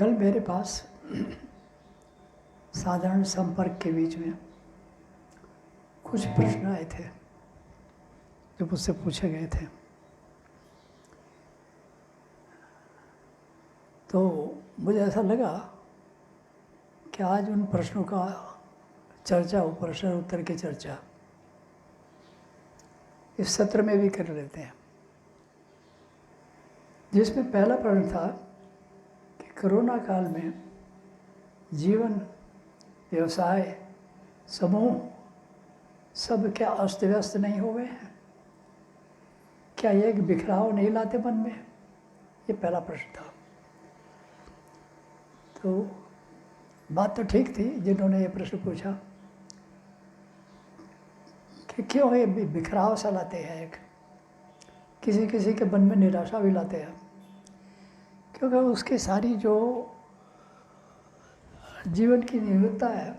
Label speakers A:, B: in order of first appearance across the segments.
A: कल मेरे पास साधारण संपर्क के बीच में कुछ प्रश्न आए थे जो मुझसे पूछे गए थे। तो मुझे ऐसा लगा कि आज उन प्रश्नों का चर्चा हो, प्रश्न उत्तर की चर्चा इस सत्र में भी कर लेते हैं। जिसमें पहला प्रश्न था कि कोरोना काल में जीवन, व्यवसाय, समूह सब क्या अस्त व्यस्त नहीं हो गए हैं? क्या ये एक बिखराव नहीं लाते मन में? ये पहला प्रश्न था। तो बात तो ठीक थी जिन्होंने ये प्रश्न पूछा कि क्यों ये बिखराव सा लाते हैं, एक किसी किसी के मन में निराशा भी लाते हैं, क्योंकि उसकी सारी जो जीवन की नियमितता है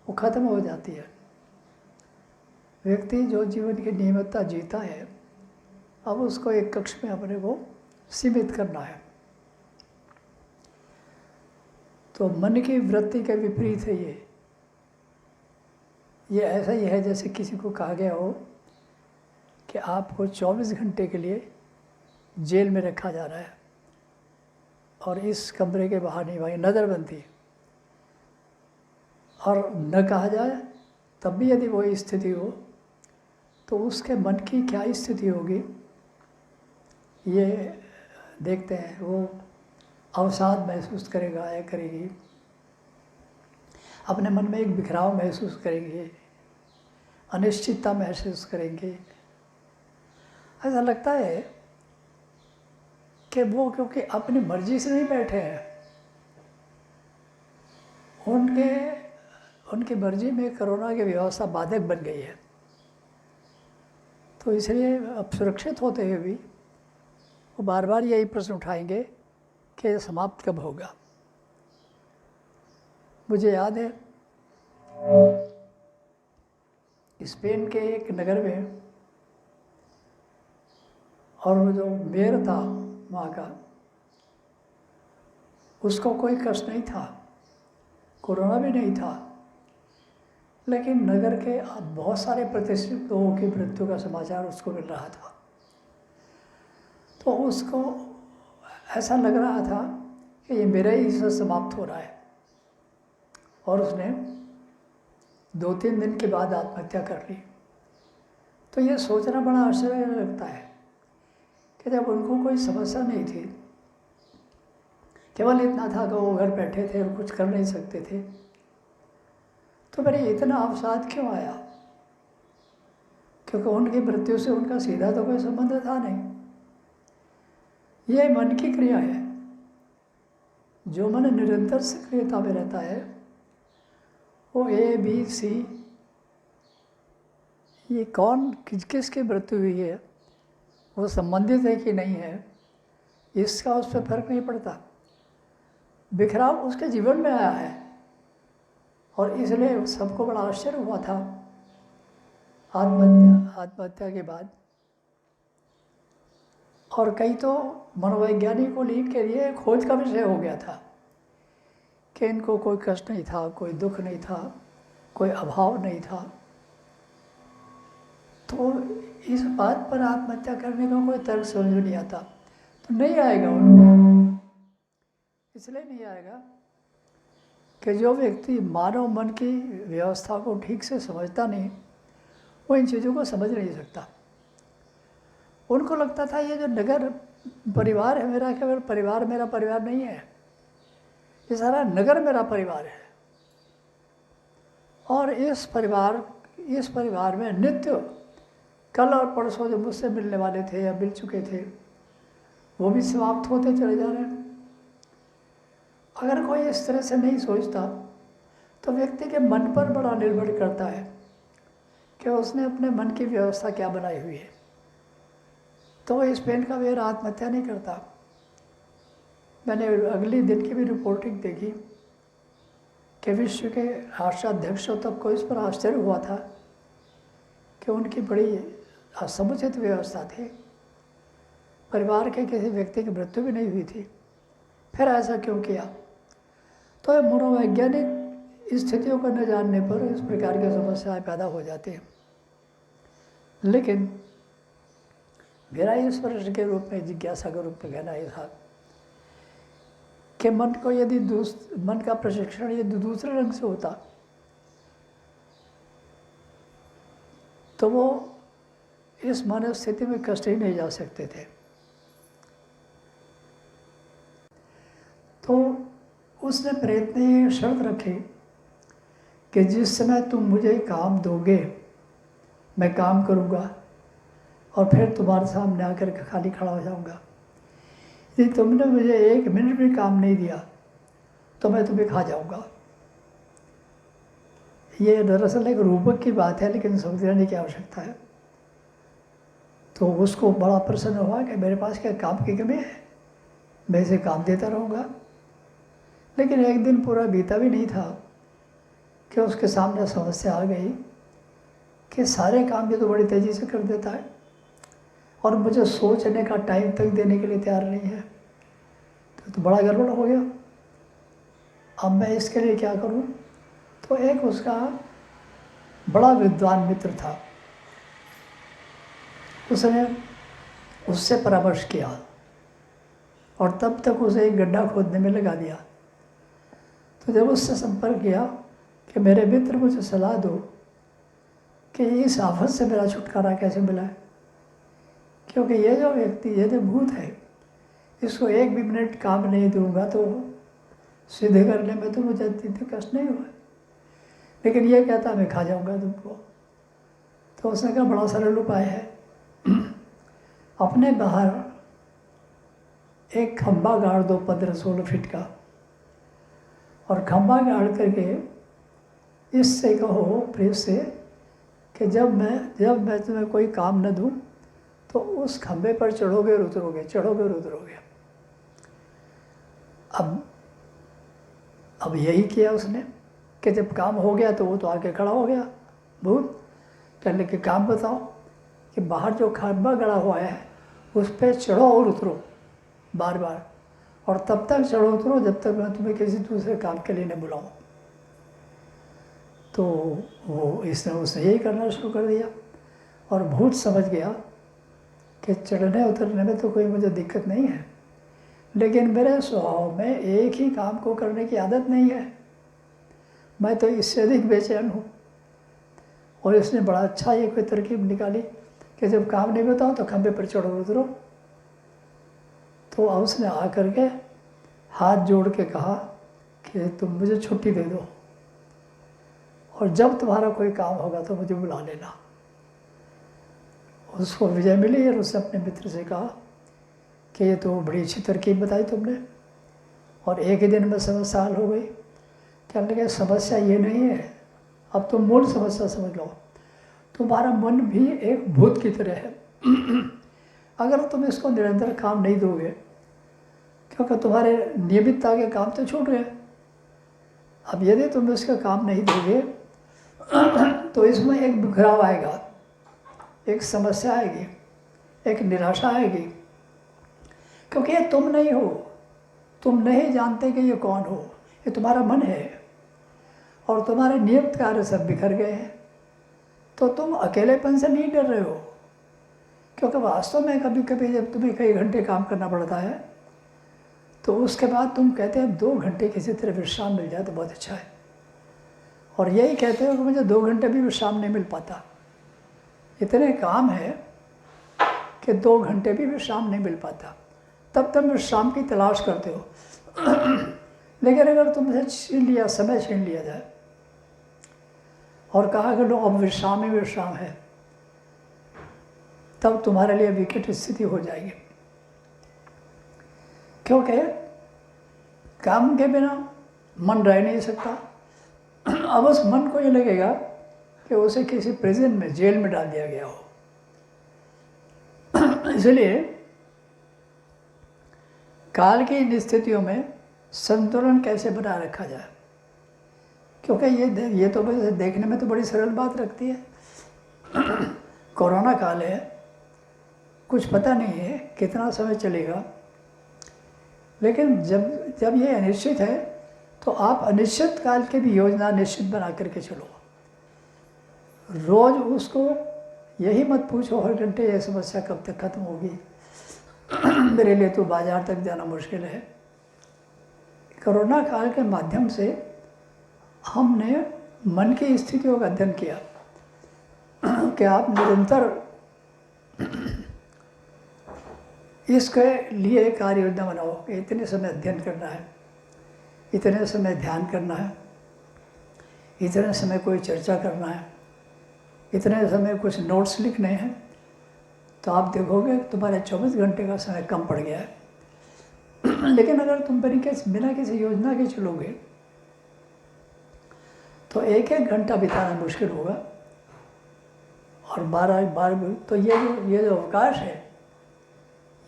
A: वो खत्म हो जाती है। व्यक्ति जो जीवन की नियमितता जीता है, अब उसको एक कक्ष में अपने को सीमित करना है। तो मन की वृत्ति के विपरीत है ये ऐसा ही है जैसे किसी को कहा गया हो कि आपको 24 घंटे के लिए जेल में रखा जा रहा है और इस कमरे के बाहर नहीं, भाई नज़रबंदी, और न कहा जाए तब भी यदि वही स्थिति हो तो उसके मन की क्या स्थिति होगी, ये देखते हैं। वो अवसाद महसूस करेगा या करेगी, अपने मन में एक बिखराव महसूस करेंगे, अनिश्चितता महसूस करेंगे। ऐसा लगता है कि वो क्योंकि अपनी मर्जी से नहीं बैठे हैं, उनकी मर्जी में कोरोना की व्यवस्था बाधक बन गई है। तो इसलिए अब सुरक्षित होते हुए भी वो बार बार यही प्रश्न उठाएंगे कि ये समाप्त कब होगा। मुझे याद है स्पेन के एक नगर में, और वो जो मेयर था वहाँ का, उसको कोई कष्ट नहीं था, कोरोना भी नहीं था, लेकिन नगर के बहुत सारे प्रतिष्ठित लोगों की मृत्यु का समाचार उसको मिल रहा था। तो उसको ऐसा लग रहा था कि ये मेरा ही हिस्सा समाप्त हो रहा है, और उसने 2-3 दिन के बाद आत्महत्या कर ली। तो ये सोचना बड़ा आश्चर्य लगता है कि जब उनको कोई समस्या नहीं थी, केवल इतना था कि वो घर बैठे थे और कुछ कर नहीं सकते थे, तो मेरे इतना अवसाद क्यों आया? क्योंकि उनकी मृत्यु से उनका सीधा तो कोई संबंध था नहीं। ये मन की क्रिया है। जो मन निरंतर सक्रियता में रहता है, वो A, B, C, ये कौन किसकी मृत्यु हुई है, वो संबंधित है कि नहीं है, इसका उस पर फर्क नहीं पड़ता। बिखराव उसके जीवन में आया है, और इसलिए सबको बड़ा आश्चर्य हुआ था आत्महत्या के बाद। और कई तो मनोवैज्ञानिकों के लिए खोज का विषय हो गया था कि इनको कोई कष्ट नहीं था, कोई दुख नहीं था, कोई अभाव नहीं था। तो इस बात पर आत्महत्या करने का कोई तर्क समझ में नहीं आता। तो नहीं आएगा उनको, इसलिए नहीं आएगा कि जो व्यक्ति मानव मन की व्यवस्था को ठीक से समझता नहीं, वो इन चीज़ों को समझ नहीं सकता। उनको लगता था ये जो नगर परिवार है मेरा, केवल परिवार मेरा परिवार नहीं है, ये सारा नगर मेरा परिवार है, और इस परिवार में नित्य कल और परसों जो मुझसे मिलने वाले थे या मिल चुके थे, वो भी समाप्त होते चले जा रहे हैं। अगर कोई इस तरह से नहीं सोचता तो व्यक्ति के मन पर बड़ा निर्भर करता है कि उसने अपने मन की व्यवस्था क्या बनाई हुई है। तो स्पेन का मेयर आत्महत्या नहीं करता। मैंने अगले दिन की भी रिपोर्टिंग देखी कि विश्व के राष्ट्राध्यक्षों तक को इस पर आश्चर्य हुआ था कि उनकी बड़ी समुचित व्यवस्था थी, परिवार के किसी व्यक्ति की मृत्यु भी नहीं हुई थी, फिर ऐसा क्यों किया? तो ये मनोवैज्ञानिक स्थितियों को न जानने पर इस प्रकार की समस्याएं पैदा हो जाती हैं। लेकिन मेरा इस प्रश्न के रूप में, जिज्ञासा के रूप में कहना ये था कि मन को यदि मन का प्रशिक्षण यदि दूसरे रंग से होता तो वो इस मानव स्थिति में कष्ट ही नहीं जा सकते थे। तो उसने प्रयत्न ये शर्त रखी कि जिस समय तुम मुझे काम दोगे मैं काम करूँगा और फिर तुम्हारे सामने आकर के खाली खड़ा हो जाऊँगा। यदि तुमने मुझे 1 मिनट भी काम नहीं दिया तो मैं तुम्हें खा जाऊँगा। ये दरअसल एक रूपक की बात है, लेकिन समझने की आवश्यकता है। तो उसको बड़ा प्रसन्न हुआ कि मेरे पास क्या काम की कमी है, मैं इसे काम देता रहूँगा। लेकिन एक दिन पूरा बीता भी नहीं था कि उसके सामने समस्या आ गई कि सारे काम ये तो बड़ी तेज़ी से कर देता है और मुझे सोचने का टाइम तक देने के लिए तैयार नहीं है। तो बड़ा गड़बड़ हो गया। अब मैं इसके लिए क्या करूं? तो एक उसका बड़ा विद्वान मित्र था, उसने उससे परामर्श किया और तब तक उसे एक गड्ढा खोदने में लगा दिया। तो जब उससे संपर्क किया कि मेरे मित्र मुझे सलाह दो कि इस आफत से मेरा छुटकारा कैसे मिला है, क्योंकि ये जो व्यक्ति, ये जो भूत है, इसको 1 भी मिनट काम नहीं दूंगा तो सीधे करने में तो मुझे इतनी कष्ट नहीं हुआ, लेकिन ये कहता मैं खा जाऊंगा तुमको। तो उसने कहा बड़ा सरल उपाय है, अपने बाहर एक खंभा गाड़ दो 15-16 फीट का, और खंभा गाड़ करके इससे कहो प्रेस से कि जब मैं तुम्हें कोई काम न दूं तो उस खंभे पर चढ़ोगे और उतरोगे, चढ़ोगे और उतरोगे। अब यही किया उसने कि जब काम हो गया तो वो तो आके खड़ा हो गया भूत, कहने के काम बताओ कि बाहर जो खंभा गड़ा हुआ है उस पर चढ़ो और उतरो बार बार, और तब तक चढ़ो उतरो जब तक मैं तुम्हें किसी दूसरे काम के लिए न बुलाऊं। तो उसने यही करना शुरू कर दिया और भूत समझ गया कि चढ़ने उतरने में तो कोई मुझे दिक्कत नहीं है, लेकिन मेरे स्वभाव में एक ही काम को करने की आदत नहीं है, मैं तो इससे अधिक बेचैन हूँ। और इसने बड़ा अच्छा ये कोई तरकीब निकाली कि जब काम नहीं बताओ तो खंभे पर चढ़ो उतरो। तो उसने आकर के हाथ जोड़ के कहा कि तुम मुझे छुट्टी दे दो और जब तुम्हारा कोई काम होगा तो मुझे बुला लेना। उसको विजय मिली और उसने अपने मित्र से कहा कि ये तो बड़ी अच्छी तरकीब बताई तुमने, और एक ही दिन में समस्या हल हो गई। कहने लगे समस्या ये नहीं है, अब तुम मूल समस्या समझ लो। तुम्हारा मन भी एक भूत की तरह है। अगर तुम इसको निरंतर काम नहीं दोगे, क्योंकि तुम्हारे नियमितता के काम तो छूट गए, अब यदि तुम इसका काम नहीं दोगे तो इसमें एक बिखराव आएगा, एक समस्या आएगी, एक निराशा आएगी, क्योंकि ये तुम नहीं हो, तुम नहीं जानते कि ये कौन हो, ये तुम्हारा मन है और तुम्हारे नियमित कार्य सब बिखर गए हैं। तो तुम अकेलेपन से नहीं डर रहे हो, क्योंकि वास्तव में कभी कभी जब तुम्हें कई घंटे काम करना पड़ता है तो उसके बाद तुम कहते हैं 2 घंटे किसी तरह विश्राम मिल जाए तो बहुत अच्छा है, और यही कहते हो कि मुझे 2 घंटे भी विश्राम नहीं मिल पाता। इतने काम है कि 2 घंटे भी विश्राम नहीं मिल पाता, तब तुम विश्राम की तलाश करते हो। लेकिन अगर तुमसे समय छीन लिया जाए और कहा कि लो अब विश्राम ही विश्राम है, तब तुम्हारे लिए विकट स्थिति हो जाएगी, क्योंकि काम के बिना मन रह नहीं सकता। अब उस मन को ये लगेगा कि उसे किसी प्रिजन में, जेल में डाल दिया गया हो। इसलिए काल की इन स्थितियों में संतुलन कैसे बनाए रखा जाए, क्योंकि ये तो बस देखने में तो बड़ी सरल बात रखती है। कोरोना काल है, कुछ पता नहीं है कितना समय चलेगा, लेकिन जब जब ये अनिश्चित है तो आप अनिश्चित काल की भी योजना निश्चित बना करके चलो। रोज़ उसको यही मत पूछो हर घंटे ये समस्या कब तक खत्म होगी, मेरे लिए तो बाजार तक जाना मुश्किल है। कोरोना काल के माध्यम से हमने मन की स्थितियों का अध्ययन किया कि आप निरंतर इसके लिए कार्य योजना बनाओ कि इतने समय अध्ययन करना है, इतने समय ध्यान करना है, इतने समय कोई चर्चा करना है, इतने समय कुछ नोट्स लिखने हैं। तो आप देखोगे तुम्हारे 24 घंटे का समय कम पड़ गया है। लेकिन अगर तुम बिना किसी योजना के चलोगे तो एक घंटा बिताना मुश्किल होगा और 12 तो ये जो अवकाश है,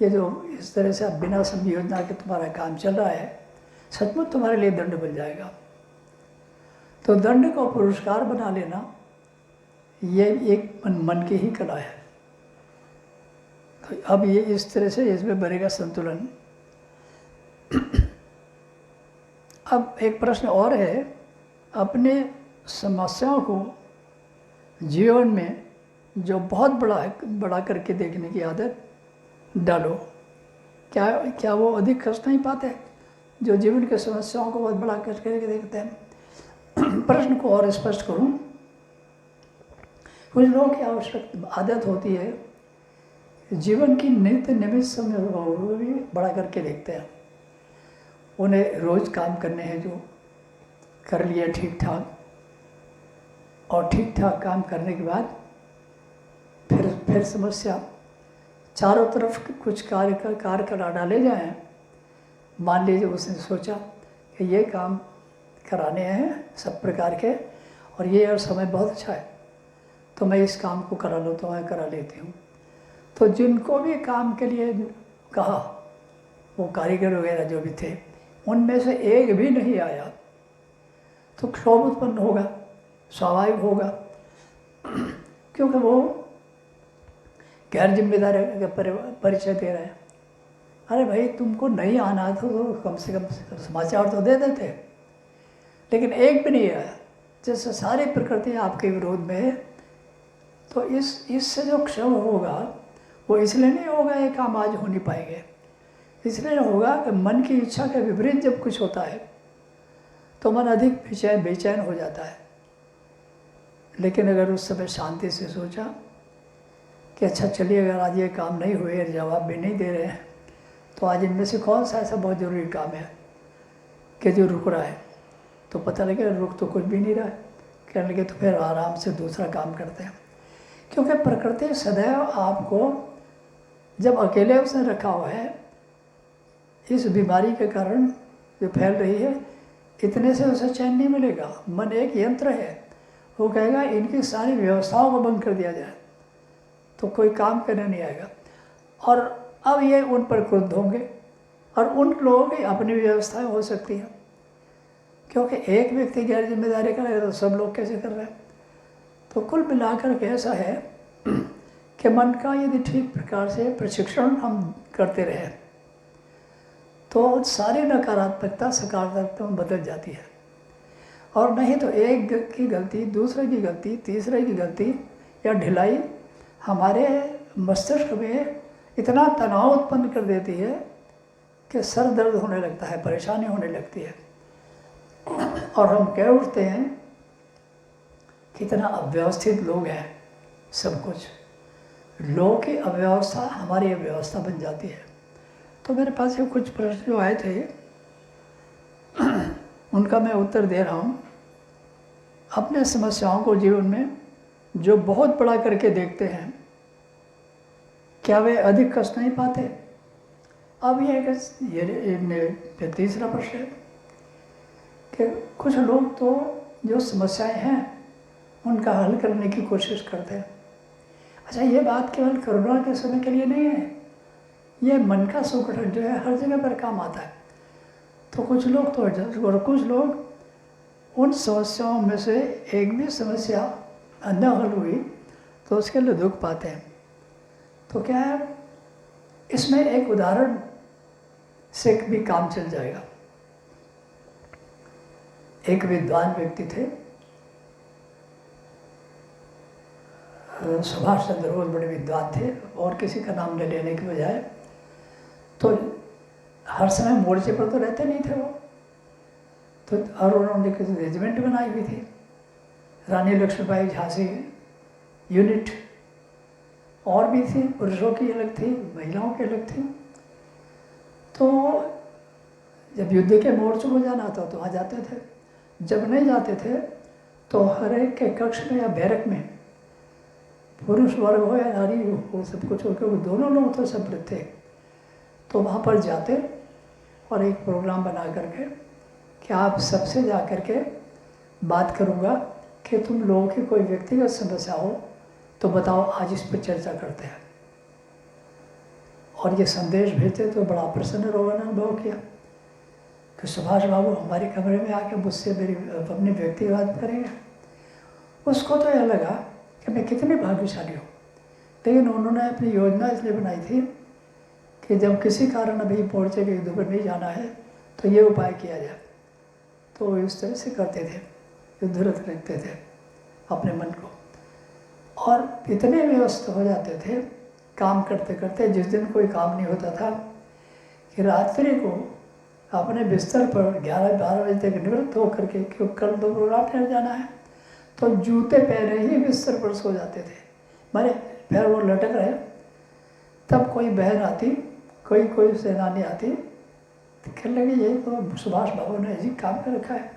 A: ये जो इस तरह से आप बिना सब योजना के तुम्हारा काम चल रहा है, सचमुच तुम्हारे लिए दंड बन जाएगा। तो दंड को पुरस्कार बना लेना ये एक मन की ही कला है। तो अब ये इस तरह से इसमें बनेगा संतुलन। अब एक प्रश्न और है, अपने समस्याओं को जीवन में जो बहुत बड़ा करके देखने की आदत डालो। क्या वो अधिक कष्ट नहीं पाते जो जीवन की समस्याओं को बहुत बड़ा करके देखते हैं? प्रश्न को और स्पष्ट करूं, कुछ लोगों की आवश्यक आदत होती है जीवन की नित्य निमित्त समस्याओं को भी बड़ा करके देखते हैं। उन्हें रोज़ काम करने हैं जो कर लिए ठीक ठाक, और ठीक ठाक काम करने के बाद फिर समस्या चारों तरफ कुछ कार्य करा डाले जाएं। मान लीजिए उसने सोचा कि ये काम कराने हैं सब प्रकार के और ये और समय बहुत अच्छा है तो मैं इस काम को करा लूँ, तो मैं करा लेती हूँ। तो जिनको भी काम के लिए कहा, वो कारीगर वगैरह जो भी थे, उनमें से एक भी नहीं आया तो क्षोभ उत्पन्न होगा, स्वाभाविक होगा, क्योंकि वो गैर जिम्मेदारी का परिचय दे रहे हैं। अरे भाई, तुमको नहीं आना था तो कम से कम समाचार तो दे देते, लेकिन एक भी नहीं आया। जैसे सारी प्रकृति आपके विरोध में है, तो इससे जो क्षोभ होगा वो इसलिए नहीं होगा ये काम आज हो नहीं पाएंगे, इसलिए होगा कि मन की इच्छा के विपरीत जब कुछ होता है तो मन अधिक बेचैन हो जाता है। लेकिन अगर उस समय शांति से सोचा कि अच्छा चलिए, अगर आज ये काम नहीं हुए, जवाब भी नहीं दे रहे हैं, तो आज इनमें से कौन सा ऐसा बहुत ज़रूरी काम है कि जो रुक रहा है, तो पता लगे रुक तो कुछ भी नहीं रहा है, कहने लगे तो फिर आराम से दूसरा काम करते हैं। क्योंकि प्रकृति सदैव आपको, जब अकेले उसने रखा हुआ है, इस बीमारी के कारण जो फैल रही है, इतने से उसे चैन नहीं मिलेगा। मन एक यंत्र है, वो कहेगा इनकी सारी व्यवस्थाओं को बंद कर दिया जाए तो कोई काम करने नहीं आएगा। और अब ये उन पर क्रुद्ध होंगे और उन लोगों की अपनी व्यवस्थाएं हो सकती हैं, क्योंकि एक व्यक्ति गैर जिम्मेदारी करेगा तो सब लोग कैसे कर रहे हैं। तो कुल मिलाकर के ऐसा है कि मन का यदि ठीक प्रकार से प्रशिक्षण हम करते रहे तो सारी नकारात्मकता सकारात्मकता में बदल जाती है। और नहीं तो एक की गलती, दूसरे की गलती, तीसरे की गलती या ढिलाई हमारे मस्तिष्क में इतना तनाव उत्पन्न कर देती है कि सर दर्द होने लगता है, परेशानी होने लगती है, और हम कह उठते हैं कितना अव्यवस्थित लोग हैं। सब कुछ लोगों की अव्यवस्था हमारी अव्यवस्था बन जाती है। तो मेरे पास ये कुछ प्रश्न जो आए थे उनका मैं उत्तर दे रहा हूँ। अपने समस्याओं को जीवन में जो बहुत बड़ा करके देखते हैं, क्या वे अधिक कष्ट नहीं पाते? अब ये तीसरा प्रश्न है कि कुछ लोग तो जो समस्याएं हैं उनका हल करने की कोशिश करते हैं। अच्छा, ये बात केवल कोरोना के समय के लिए नहीं है, ये मन का सुगठन जो है हर जगह पर काम आता है। तो कुछ लोग तो और कुछ लोग उन समस्याओं में से एक भी समस्या न हल हुई तो उसके लिए दुख पाते हैं। तो क्या है, इसमें एक उदाहरण से भी काम चल जाएगा। एक विद्वान व्यक्ति थे, सुभाष चंद्र बोस बड़े विद्वान थे, और किसी का नाम ले लेने की बजाय, तो हर समय मोर्चे पर तो रहते नहीं थे वो, तो और उन्होंने किसी रेजिमेंट बनाई हुई थी, रानी लक्ष्मीबाई झांसी यूनिट, और भी थी, पुरुषों की अलग थी, महिलाओं की अलग थी। तो जब युद्ध के मोर्चों को जाना था तो वहाँ जाते थे, जब नहीं जाते थे तो हर एक के कक्ष में या बैरक में, पुरुष वर्ग हो या नारी हो, वो सब कुछ हो, क्योंकि दोनों लोग तो सब थे, तो वहाँ पर जाते और एक प्रोग्राम बना करके कि आप सबसे जा करके बात करूँगा कि तुम लोगों की कोई व्यक्तिगत समस्या हो तो बताओ, आज इस पर चर्चा करते हैं। और ये संदेश भेजते तो बड़ा प्रसन्न लोगों ने अनुभव किया कि सुभाष बाबू हमारे कमरे में आके मुझसे मेरी अपनी व्यक्तिगत बात करेंगे। उसको तो यह लगा कि मैं कितनी भाग्यशाली हूँ, लेकिन उन्होंने अपनी योजना इसलिए बनाई थी कि जब किसी कारण अभी मोर्चे के युद्ध पर नहीं जाना है तो ये उपाय किया जाए। तो वो इस तरह से करते थे, युद्धरत रखते थे अपने मन को, और इतने व्यस्त हो जाते थे काम करते करते, जिस दिन कोई काम नहीं होता था कि रात्रि को अपने बिस्तर पर 11-12 बजे तक निवृत्त होकर के, क्योंकि कल तो प्रोग्राम में जाना है, तो जूते पहने ही बिस्तर पर सो जाते थे, मारे पैर वो लटक रहे। तब कोई बहन आती, कोई सेनानी आती, तो कहने लगी यही तो सुभाष बाबू ने अजीब काम कर रखा है,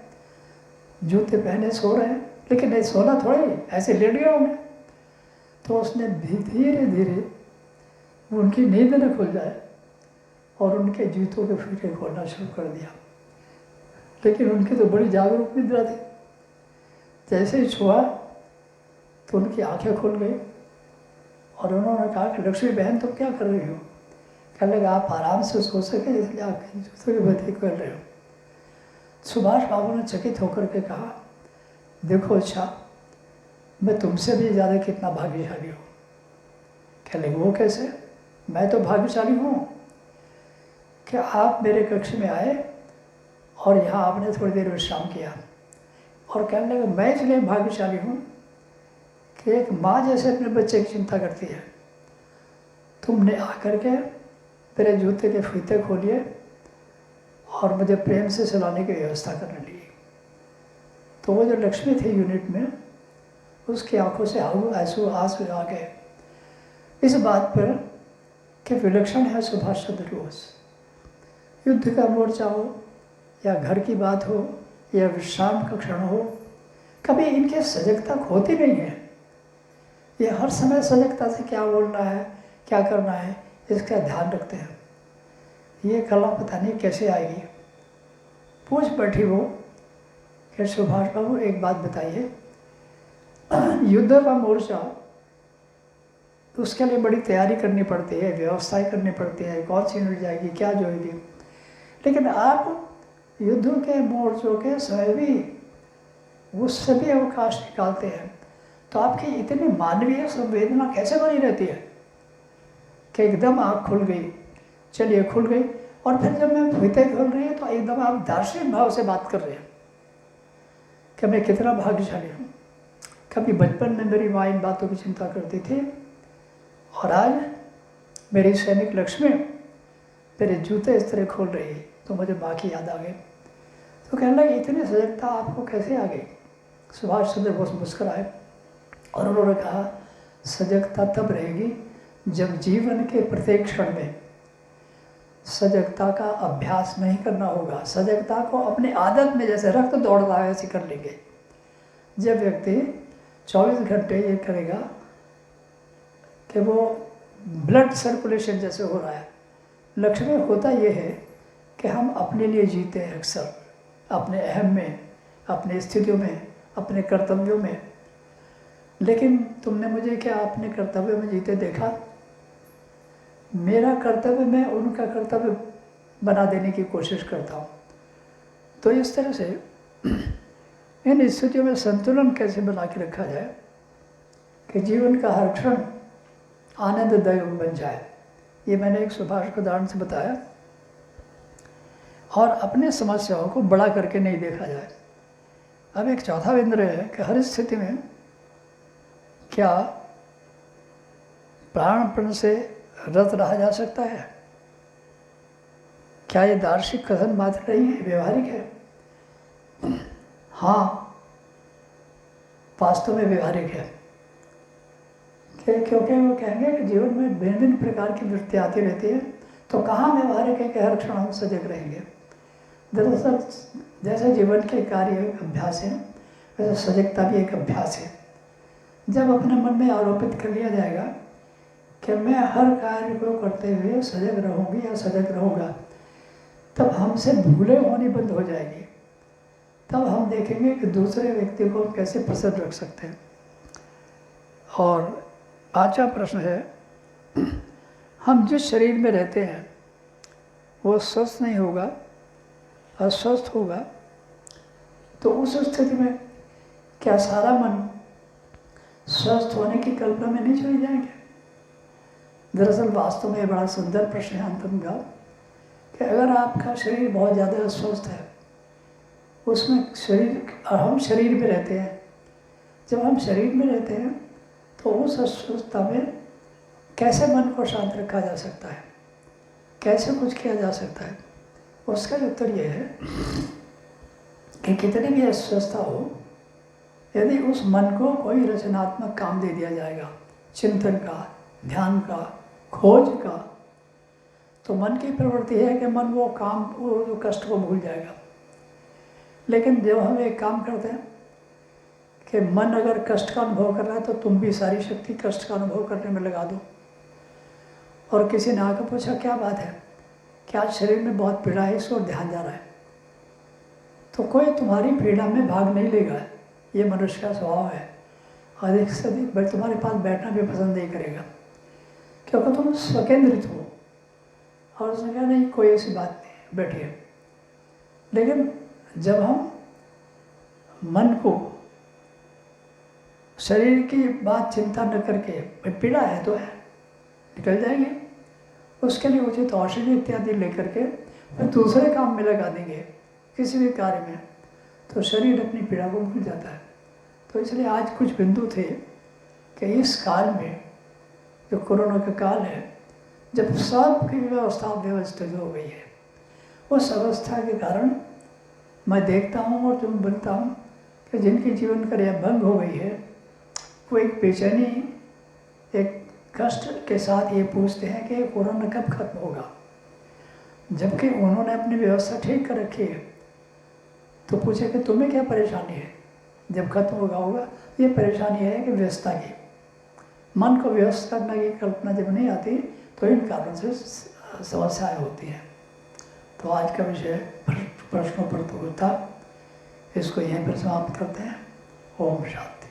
A: जूते पहने सो रहे हैं, लेकिन नहीं सोना थोड़ी, ऐसे लेट गया होंगे। तो उसने धीरे धीरे उनकी नींद न खुल जाए और उनके जूतों के फीते खोलना शुरू कर दिया, लेकिन उनकी तो बड़ी जागरूक निद्रा थी। जैसे ही छुआ तो उनकी आंखें खुल गई और उन्होंने कहा कि लक्ष्मी बहन तुम क्या कर रही हो? कहने लगा आप आराम से सो सके इसलिए आप जूतों की बत्ती कर रहे हो। सुभाष बाबू ने चकित होकर के कहा, देखो अच्छा, मैं तुमसे भी ज़्यादा कितना भाग्यशाली हूँ। कहने लगे वो कैसे? मैं तो भाग्यशाली हूँ कि आप मेरे कक्ष में आए और यहाँ आपने थोड़ी देर विश्राम किया। और कहने लगे मैं इसलिए भाग्यशाली हूँ कि एक माँ जैसे अपने बच्चे की चिंता करती है, तुमने आकर के मेरे जूते के फीते खोलिए और मुझे प्रेम से सुलाने की व्यवस्था करने लगी। तो वो जो लक्ष्मी थी यूनिट में, उसकी आंखों से आंसू आ गए इस बात पर कि विलक्षण है सुभाष चंद्र बोस। युद्ध का मोर्चा हो या घर की बात हो या विश्राम का क्षण हो, कभी इनकी सजगता होती नहीं है। ये हर समय सजगता से क्या बोलना है, क्या करना है, इसका ध्यान रखते हैं। ये कला पता नहीं कैसे आएगी। पूछ बैठी वो कि सुभाष बाबू एक बात बताइए, युद्ध का मोर्चा तो उसके लिए बड़ी तैयारी करनी पड़ती है, व्यवस्थाएं करनी पड़ती है, कौन सी मिल जाएगी, क्या जो होगी, लेकिन आप युद्ध के मोर्चों के समय भी उससे भी अवकाश निकालते हैं, तो आपकी इतनी मानवीय संवेदना कैसे बनी रहती है कि एकदम आँख खुल गई, चलिए खुल गई, और फिर जब मैं फीते खोल रही है तो एकदम आप दार्शनिक भाव से बात कर रहे हैं कि मैं कितना भाग्यशाली हूँ। कभी बचपन में मेरी माँ इन बातों की चिंता करती थी और आज मेरी सैनिक लक्ष्मी मेरे जूते इस तरह खोल रही है तो मुझे माँ की याद आ गई। तो कहने लगे इतनी सजगता आपको कैसे आ गई? सुभाष चंद्र बोस मुस्कुराए और उन्होंने कहा, सजगता तब रहेगी जब जीवन के प्रत्येक क्षण में सजगता का अभ्यास नहीं करना होगा। सजगता को अपनी आदत में, जैसे रक्त दौड़ता है ऐसे कर लेंगे। जब व्यक्ति 24 घंटे ये करेगा कि वो ब्लड सर्कुलेशन जैसे हो रहा है, लक्ष्य में होता ये है कि हम अपने लिए जीते हैं, अक्सर अपने अहम में, अपनी स्थितियों में, अपने कर्तव्यों में। लेकिन तुमने मुझे क्या अपने कर्तव्य में जीते देखा? मेरा कर्तव्य मैं उनका कर्तव्य बना देने की कोशिश करता हूँ। तो इस तरह से इन स्थितियों में संतुलन कैसे बना के रखा जाए कि जीवन का हर क्षण आनंददायक बन जाए, ये मैंने एक सुभाष को उदाहरण से बताया और अपने समस्याओं को बड़ा करके नहीं देखा जाए। अब एक चौथा बिंदु है कि हर स्थिति में क्या प्राणपण से रत रहा जा सकता है? क्या ये दार्शिक कथन मात्र नहीं है, व्यवहारिक है? हाँ, वास्तव में व्यवहारिक है। क्योंकि वो कहेंगे कि जीवन में भिन्न भिन्न प्रकार की वृत्तियाँ आती रहती है, तो कहाँ व्यवहारिक है कि हर क्षण हम सजग रहेंगे। दरअसल जैसे जीवन के कार्य एक अभ्यास है, वैसे सजगता भी एक अभ्यास है। जब अपने मन में आरोपित कर लिया जाएगा कि मैं हर कार्य को करते हुए सजग रहूँगी या सजग रहूँगा, तब हमसे भूलें होनी बंद हो जाएगी। तब हम देखेंगे कि दूसरे व्यक्ति को हम कैसे प्रसन्न रख सकते हैं। और पांचवा प्रश्न है, हम जिस शरीर में रहते हैं वो स्वस्थ नहीं होगा, अस्वस्थ होगा, तो उस स्थिति में क्या सारा मन स्वस्थ होने की कल्पना में नहीं चले जाएंगे? दरअसल वास्तव में बड़ा सुंदर प्रश्न है अंतिम का, कि अगर आपका शरीर बहुत ज़्यादा अस्वस्थ है, उसमें हम शरीर में रहते हैं, जब हम शरीर में रहते हैं तो उस अस्वस्थता में कैसे मन को शांत रखा जा सकता है, कैसे कुछ किया जा सकता है? उसका उत्तर यह है कि कितनी भी अस्वस्थता हो, यदि उस मन को कोई रचनात्मक काम दे दिया जाएगा, चिंतन का, ध्यान का, खोज का, तो मन की प्रवृत्ति है कि मन वो जो कष्ट को भूल जाएगा। लेकिन जब हम एक काम करते हैं कि मन अगर कष्ट का अनुभव कर रहा है तो तुम भी सारी शक्ति कष्ट का अनुभव करने में लगा दो। और किसी ने आकर पूछा क्या बात है, क्या शरीर में बहुत पीड़ा है, इस ओर ध्यान जा रहा है, तो कोई तुम्हारी पीड़ा में भाग नहीं लेगा, ये मनुष्य का स्वभाव है। अधिक से अधिक तुम्हारे पास बैठना भी पसंद नहीं करेगा, क्योंकि तुम स्वकेंद्रित हो। और उसने कहा नहीं, कोई ऐसी बात नहीं, बैठिए। लेकिन जब हम मन को शरीर की बात चिंता न करके, पीड़ा है तो है, निकल जाएंगे, उसके लिए उचित औषधि इत्यादि लेकर के फिर दूसरे काम में लगा देंगे, किसी भी कार्य में, तो शरीर अपनी पीड़ा को भूल जाता है। तो इसलिए आज कुछ बिंदु थे कि इस काल में, जो कोरोना का काल है, जब सबकी व्यवस्था व्यवस्थित हो गई है, उस अवस्था के कारण मैं देखता हूँ और तुम बनता हूँ कि जिनकी जीवन क्रिया भंग हो गई है, वो एक बेचैनी, एक कष्ट के साथ ये पूछते हैं कि कोरोना कब खत्म होगा, जबकि उन्होंने अपनी व्यवस्था ठीक कर रखी है। तो पूछे कि तुम्हें क्या परेशानी है, जब खत्म होगा। ये परेशानी है कि व्यवस्था की, मन को व्यस्त करने की कल्पना जब नहीं आती तो इन कारणों से समस्याएं होती हैं। तो आज का विषय प्रश्नों पर तो था, इसको यहीं पर समाप्त करते हैं। ओम शांति।